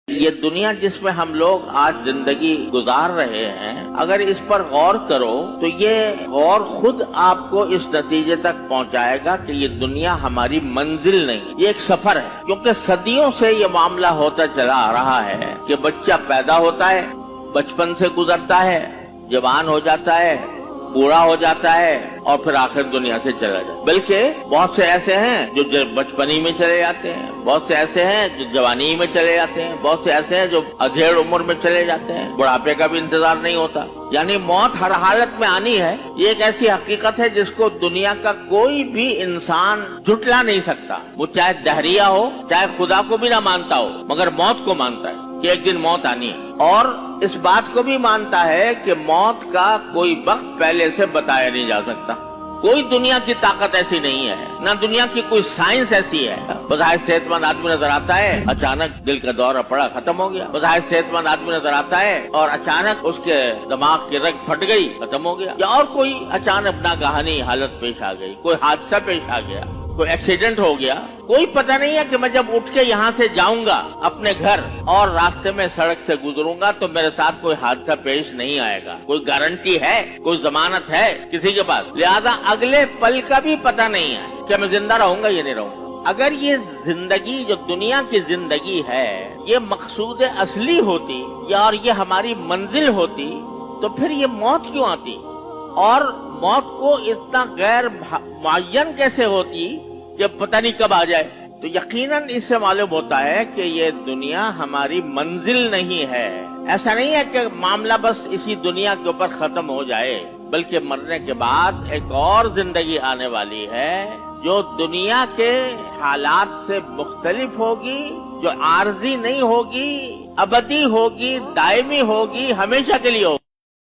یہ دنیا جس میں ہم لوگ آج زندگی گزار رہے ہیں، اگر اس پر غور کرو تو یہ غور خود آپ کو اس نتیجے تک پہنچائے گا کہ یہ دنیا ہماری منزل نہیں، یہ ایک سفر ہے۔ کیونکہ صدیوں سے یہ معاملہ ہوتا چلا آ رہا ہے کہ بچہ پیدا ہوتا ہے، بچپن سے گزرتا ہے، جوان ہو جاتا ہے، بوڑھا ہو جاتا ہے اور پھر آخر دنیا سے چلا جاتا ہے۔ بلکہ بہت سے ایسے ہیں جو بچپنی میں چلے جاتے ہیں، بہت سے ایسے ہیں جو جوانی میں چلے جاتے ہیں، بہت سے ایسے ہیں جو ادھیڑ عمر میں چلے جاتے ہیں، بڑھاپے کا بھی انتظار نہیں ہوتا۔ یعنی موت ہر حالت میں آنی ہے، یہ ایک ایسی حقیقت ہے جس کو دنیا کا کوئی بھی انسان جھٹلا نہیں سکتا، وہ چاہے دہریہ ہو، چاہے خدا کو بھی نہ مانتا ہو، مگر موت کو مانتا ہے کہ ایک دن موت آنی ہے، اور اس بات کو بھی مانتا ہے کہ موت کا کوئی وقت پہلے سے بتایا نہیں جا سکتا۔ کوئی دنیا کی طاقت ایسی نہیں ہے، نہ دنیا کی کوئی سائنس ایسی ہے۔ بظاہر صحت مند آدمی نظر آتا ہے، اچانک دل کا دورہ پڑا، ختم ہو گیا۔ بظاہر صحت مند آدمی نظر آتا ہے اور اچانک اس کے دماغ کی رگ پھٹ گئی، ختم ہو گیا۔ یا اور کوئی اچانک ناگہانی حالت پیش آ گئی، کوئی حادثہ پیش آ گیا، کوئی ایکسیڈنٹ ہو گیا۔ کوئی پتہ نہیں ہے کہ میں جب اٹھ کے یہاں سے جاؤں گا اپنے گھر اور راستے میں سڑک سے گزروں گا تو میرے ساتھ کوئی حادثہ پیش نہیں آئے گا۔ کوئی گارنٹی ہے، کوئی ضمانت ہے کسی کے پاس؟ لہذا اگلے پل کا بھی پتہ نہیں ہے کہ میں زندہ رہوں گا یا نہیں رہوں گا۔ اگر یہ زندگی جو دنیا کی زندگی ہے یہ مقصود اصلی ہوتی یا یہ ہماری منزل ہوتی تو پھر یہ موت کیوں آتی، اور موت کو اتنا غیر معین کیسے ہوتی کہ پتہ نہیں کب آ جائے؟ تو یقیناً اس سے معلوم ہوتا ہے کہ یہ دنیا ہماری منزل نہیں ہے۔ ایسا نہیں ہے کہ معاملہ بس اسی دنیا کے اوپر ختم ہو جائے، بلکہ مرنے کے بعد ایک اور زندگی آنے والی ہے جو دنیا کے حالات سے مختلف ہوگی، جو عارضی نہیں ہوگی، ابدی ہوگی، دائمی ہوگی، ہمیشہ کے لیے ہوگی۔